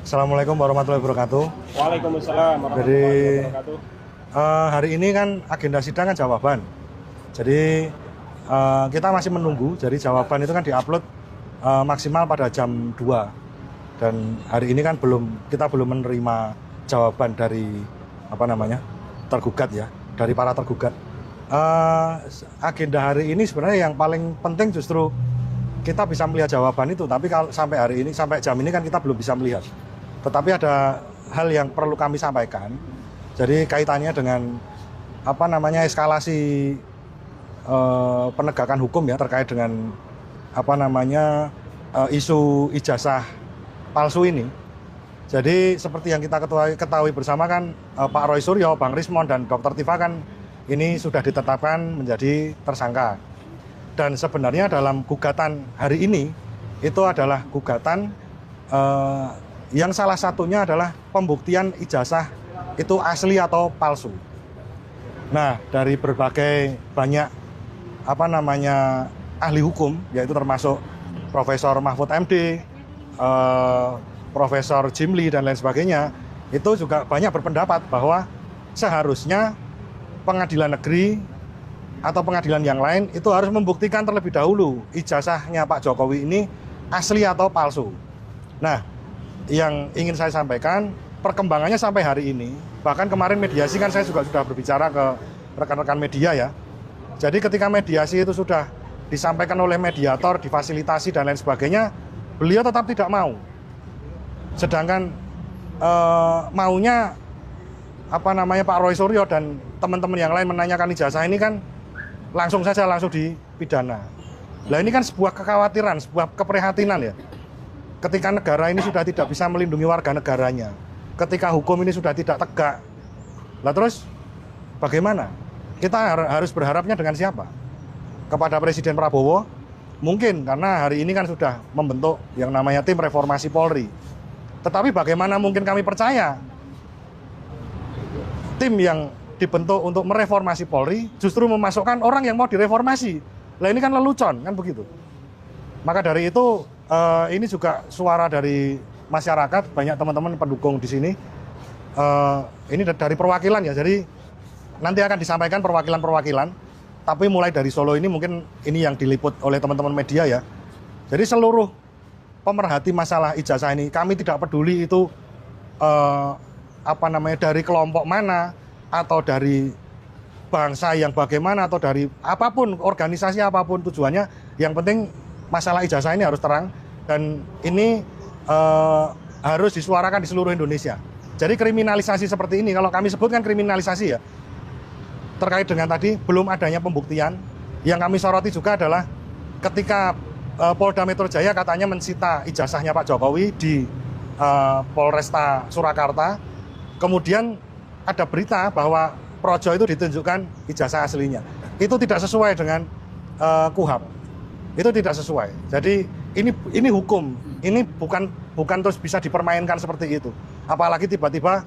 Assalamualaikum warahmatullahi wabarakatuh. Waalaikumsalam Jadi warahmatullahi wabarakatuh. hari ini kan agenda sidang kan jawaban. Jadi kita masih menunggu. Jadi jawaban itu kan diupload maksimal pada jam 2. Dan hari ini kan kita belum menerima jawaban dari tergugat ya, dari para tergugat. Agenda hari ini sebenarnya yang paling penting justru kita bisa melihat jawaban itu, tapi kalau sampai hari ini, sampai jam ini kan kita belum bisa melihat. Tetapi ada hal yang perlu kami sampaikan. Jadi kaitannya dengan eskalasi penegakan hukum ya terkait dengan isu ijazah palsu ini. Jadi seperti yang kita ketahui bersama kan Pak Roy Suryo, Bang Rismon dan Dr. Tifa kan ini sudah ditetapkan menjadi tersangka. Dan sebenarnya dalam gugatan hari ini itu adalah gugatan yang salah satunya adalah pembuktian ijazah itu asli atau palsu. Nah, dari berbagai banyak ahli hukum, yaitu termasuk Profesor Mahfud MD, Profesor Jimli dan lain sebagainya, itu juga banyak berpendapat bahwa seharusnya pengadilan negeri atau pengadilan yang lain itu harus membuktikan terlebih dahulu ijazahnya Pak Jokowi ini asli atau palsu. Nah, yang ingin saya sampaikan, perkembangannya sampai hari ini, bahkan kemarin mediasi kan saya juga sudah berbicara ke rekan-rekan media ya. Jadi ketika mediasi itu sudah disampaikan oleh mediator, difasilitasi dan lain sebagainya, beliau tetap tidak mau. Sedangkan maunya Pak Roy Suryo dan teman-teman yang lain menanyakan ijazah ini kan langsung dipidana. Nah ini kan sebuah kekhawatiran, sebuah keprihatinan ya. Ketika negara ini sudah tidak bisa melindungi warga negaranya, ketika hukum ini sudah tidak tegak, lah terus bagaimana? Kita harus berharapnya dengan siapa? Kepada Presiden Prabowo? Mungkin, karena hari ini kan sudah membentuk yang namanya tim reformasi Polri. Tetapi bagaimana mungkin kami percaya tim yang dibentuk untuk mereformasi Polri justru memasukkan orang yang mau direformasi? Lah ini kan lelucon, kan begitu. Maka dari itu ini juga suara dari masyarakat, banyak teman-teman pendukung di sini. Ini dari perwakilan ya, jadi nanti akan disampaikan perwakilan-perwakilan. Tapi mulai dari Solo ini mungkin ini yang diliput oleh teman-teman media ya. Jadi seluruh pemerhati masalah ijazah ini, kami tidak peduli itu dari kelompok mana atau dari bangsa yang bagaimana atau dari apapun, organisasi apapun tujuannya, yang penting masalah ijazah ini harus terang dan ini harus disuarakan di seluruh Indonesia. Jadi kriminalisasi seperti ini, kalau kami sebutkan kriminalisasi ya, terkait dengan tadi belum adanya pembuktian. Yang kami soroti juga adalah ketika Polda Metro Jaya katanya mensita ijazahnya Pak Jokowi di Polresta Surakarta, kemudian ada berita bahwa Projo itu ditunjukkan ijazah aslinya. Itu tidak sesuai dengan KUHAP. Itu tidak sesuai. Jadi ini hukum. Ini bukan terus bisa dipermainkan seperti itu. Apalagi tiba-tiba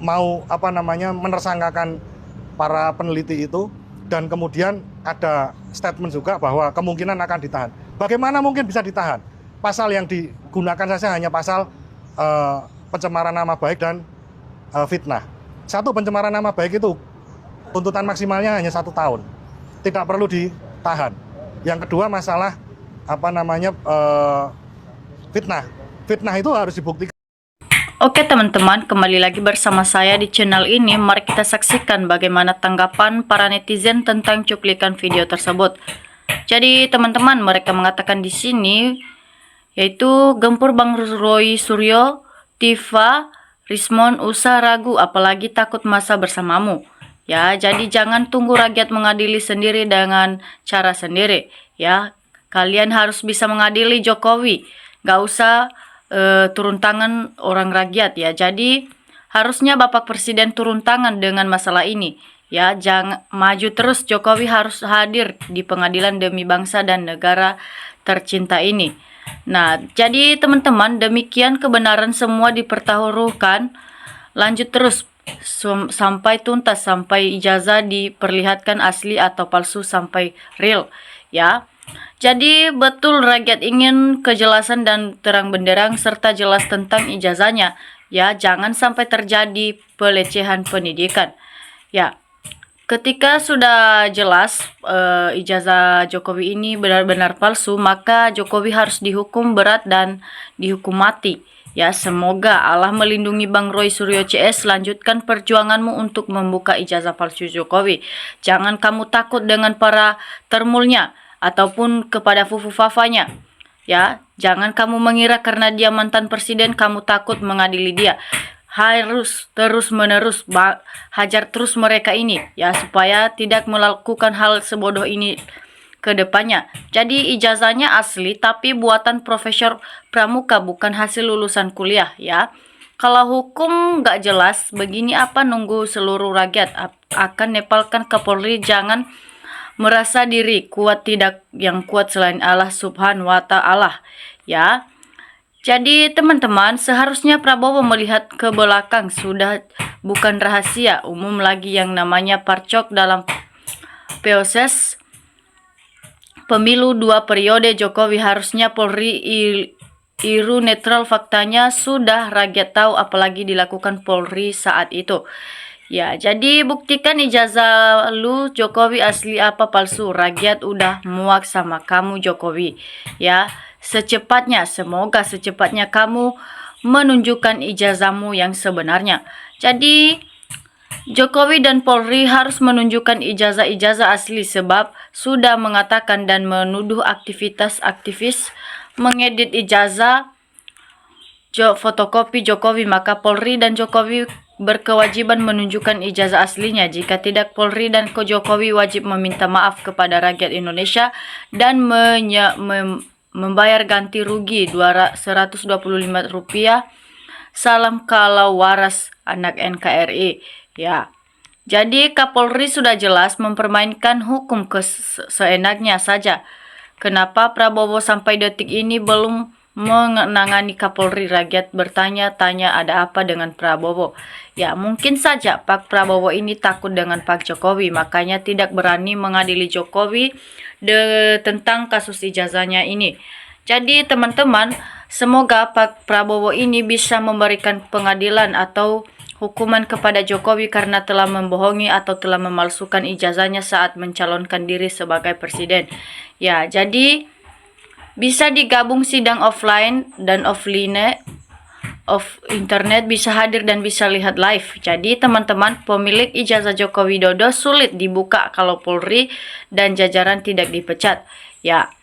mau menersangkakan para peneliti itu, dan kemudian ada statement juga bahwa kemungkinan akan ditahan. Bagaimana mungkin bisa ditahan? Pasal yang digunakan saja hanya pasal pencemaran nama baik dan fitnah. Satu, pencemaran nama baik itu tuntutan maksimalnya hanya 1 tahun, tidak perlu ditahan. Yang kedua masalah fitnah itu harus dibuktikan. Oke teman-teman, kembali lagi bersama saya di channel ini. Mari kita saksikan bagaimana tanggapan para netizen tentang cuplikan video tersebut. Jadi teman-teman, mereka mengatakan di sini yaitu gempur Bang Roy Suryo, Tifa, Rismon usah ragu apalagi takut masa bersamamu. Ya, jadi jangan tunggu rakyat mengadili sendiri dengan cara sendiri. Ya, kalian harus bisa mengadili Jokowi. Gak usah turun tangan orang rakyat ya. Jadi harusnya Bapak Presiden turun tangan dengan masalah ini ya. Jangan maju terus, Jokowi harus hadir di pengadilan demi bangsa dan negara tercinta ini. Nah, jadi teman-teman, demikian kebenaran semua dipertaruhkan. Lanjut terus sampai tuntas, sampai ijazah diperlihatkan asli atau palsu, sampai real ya. Jadi betul rakyat ingin kejelasan dan terang benderang serta jelas tentang ijazahnya. Ya, jangan sampai terjadi pelecehan pendidikan. Ya, ketika sudah jelas ijazah Jokowi ini benar-benar palsu, maka Jokowi harus dihukum berat dan dihukum mati. Ya, semoga Allah melindungi Bang Roy Suryo CS. Lanjutkan perjuanganmu untuk membuka ijazah palsu Jokowi. Jangan kamu takut dengan para termulnya ataupun kepada fufu fafanya. Ya, jangan kamu mengira karena dia mantan presiden kamu takut mengadili dia. Harus terus-menerus hajar terus mereka ini ya, supaya tidak melakukan hal sebodoh ini ke depannya. Jadi ijazahnya asli tapi buatan Profesor Pramuka, bukan hasil lulusan kuliah ya. Kalau hukum nggak jelas begini, apa nunggu seluruh rakyat akan nepalkan Kapolri. Jangan merasa diri kuat, tidak yang kuat selain Allah Subhanahu wa Ta'ala ya. Jadi teman-teman, seharusnya Prabowo melihat ke belakang, sudah bukan rahasia umum lagi yang namanya parcok dalam proses pemilu 2 periode Jokowi. Harusnya Polri iru netral, faktanya sudah rakyat tahu apalagi dilakukan Polri saat itu. Ya, jadi buktikan ijazah lu Jokowi asli apa palsu. Rakyat udah muak sama kamu Jokowi. Ya, secepatnya, semoga secepatnya kamu menunjukkan ijazahmu yang sebenarnya. Jadi Jokowi dan Polri harus menunjukkan ijazah-ijazah asli, sebab sudah mengatakan dan menuduh aktivis mengedit ijazah fotokopi Jokowi. Maka Polri dan Jokowi berkewajiban menunjukkan ijazah aslinya. Jika tidak, Polri dan Jokowi wajib meminta maaf kepada rakyat Indonesia dan membayar ganti rugi Rp125. Salam kalau waras anak NKRI. Ya, jadi Kapolri sudah jelas mempermainkan hukum seenaknya saja. Kenapa Prabowo sampai detik ini belum menangani Kapolri? Rakyat bertanya-tanya ada apa dengan Prabowo. Ya, mungkin saja Pak Prabowo ini takut dengan Pak Jokowi, makanya tidak berani mengadili Jokowi tentang kasus ijazahnya ini. Jadi teman-teman, semoga Pak Prabowo ini bisa memberikan pengadilan atau hukuman kepada Jokowi karena telah membohongi atau telah memalsukan ijazahnya saat mencalonkan diri sebagai presiden. Ya, jadi bisa digabung sidang offline dan offline, internet, bisa hadir dan bisa lihat live. Jadi teman-teman, pemilik ijazah Joko Widodo sulit dibuka kalau Polri dan jajaran tidak dipecat. Ya,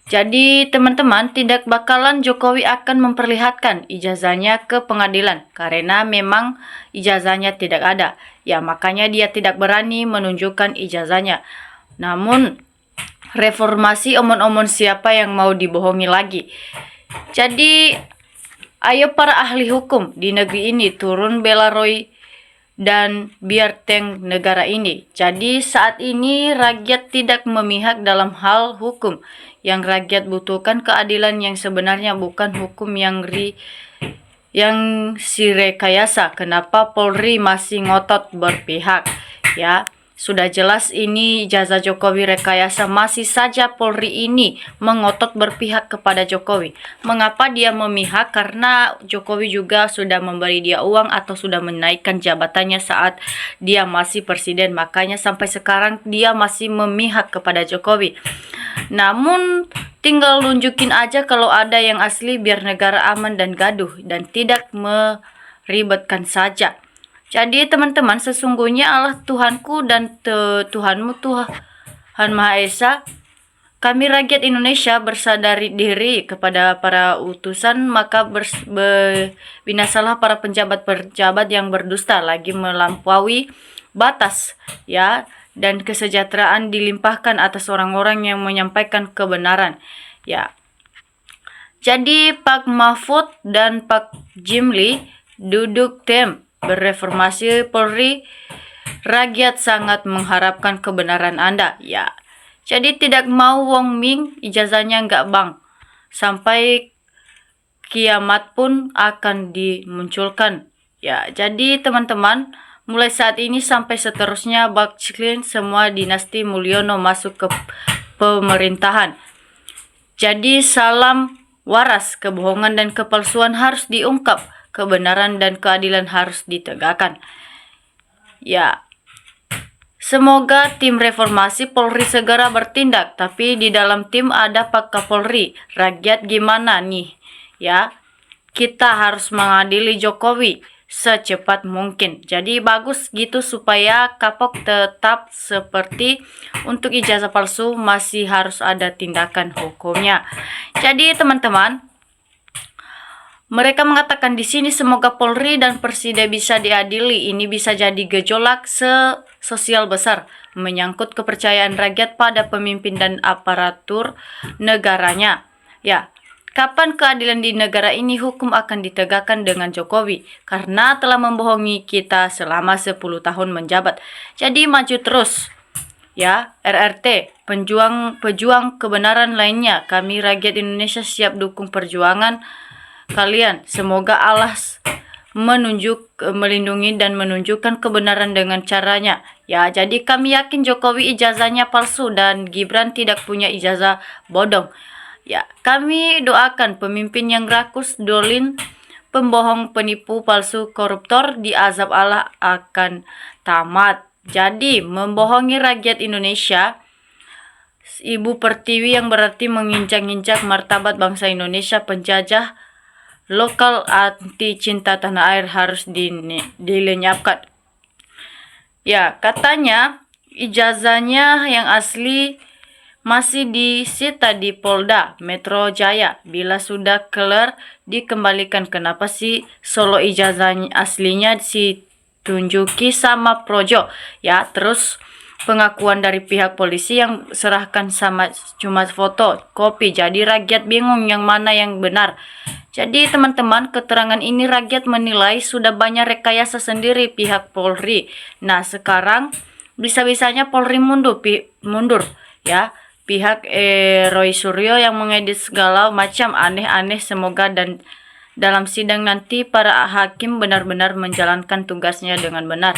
jadi teman-teman, tidak bakalan Jokowi akan memperlihatkan ijazahnya ke pengadilan karena memang ijazahnya tidak ada. Ya, makanya dia tidak berani menunjukkan ijazahnya. Namun reformasi omon-omon, siapa yang mau dibohongi lagi. Jadi ayo para ahli hukum di negeri ini turun bela Roy dan biar teng negara ini. Jadi saat ini rakyat tidak memihak dalam hal hukum. Yang rakyat butuhkan keadilan yang sebenarnya, bukan hukum yang si rekayasa. Kenapa Polri masih ngotot berpihak? Ya, sudah jelas ini ijazah Jokowi rekayasa, masih saja Polri ini mengotot berpihak kepada Jokowi. Mengapa dia memihak? Karena Jokowi juga sudah memberi dia uang atau sudah menaikkan jabatannya saat dia masih presiden. Makanya sampai sekarang dia masih memihak kepada Jokowi. Namun tinggal nunjukin aja kalau ada yang asli biar negara aman dan gaduh dan tidak meribetkan saja. Jadi teman-teman, sesungguhnya Allah Tuhanku dan Tuhanmu, Tuhan Maha Esa. Kami rakyat Indonesia bersadari diri kepada para utusan, maka binasalah para pejabat-pejabat yang berdusta lagi melampaui batas ya, dan kesejahteraan dilimpahkan atas orang-orang yang menyampaikan kebenaran ya. Jadi Pak Mahfud dan Pak Jimli duduk tim bereformasi Polri. Rakyat sangat mengharapkan kebenaran Anda ya. Jadi tidak mau Wong Ming ijazahnya nggak bang, sampai kiamat pun akan dimunculkan ya. Jadi teman-teman, mulai saat ini sampai seterusnya bakal semua dinasti Mulyono masuk ke pemerintahan. Jadi salam waras, kebohongan dan kepalsuan harus diungkap, kebenaran dan keadilan harus ditegakkan. Ya, semoga tim reformasi Polri segera bertindak, tapi di dalam tim ada Pak Kapolri. Rakyat gimana nih? Ya, kita harus mengadili Jokowi secepat mungkin. Jadi bagus gitu supaya kapok tetap seperti untuk ijazah palsu masih harus ada tindakan hukumnya. Jadi teman-teman, mereka mengatakan di sini semoga Polri dan Presiden bisa diadili. Ini bisa jadi gejolak sosial besar menyangkut kepercayaan rakyat pada pemimpin dan aparatur negaranya. Ya, kapan keadilan di negara ini? Hukum akan ditegakkan dengan Jokowi karena telah membohongi kita selama 10 tahun menjabat. Jadi maju terus. Ya, RRT, pejuang kebenaran lainnya. Kami rakyat Indonesia siap dukung perjuangan kalian. Semoga Allah melindungi dan menunjukkan kebenaran dengan caranya. Ya, jadi kami yakin Jokowi ijazahnya palsu dan Gibran tidak punya ijazah bodong. Ya, kami doakan pemimpin yang rakus, dolin, pembohong, penipu, palsu, koruptor di azab Allah akan tamat. Jadi, membohongi rakyat Indonesia, Ibu Pertiwi yang berarti menginjak-injak martabat bangsa Indonesia, penjajah lokal anti cinta tanah air harus dilenyapkan. Ya, katanya ijazahnya yang asli masih disita di Polda Metro Jaya. Bila sudah kelar dikembalikan. Kenapa sih solo ijazahnya aslinya si tunjuki sama Projo? Ya, terus pengakuan dari pihak polisi yang serahkan sama cuma foto kopi. Jadi rakyat bingung yang mana yang benar. Jadi teman-teman, keterangan ini rakyat menilai sudah banyak rekayasa sendiri pihak Polri. Nah, sekarang bisa-bisanya Polri mundur ya. Pihak Roy Suryo yang mengedit segala macam aneh-aneh. Semoga dan dalam sidang nanti para hakim benar-benar menjalankan tugasnya dengan benar.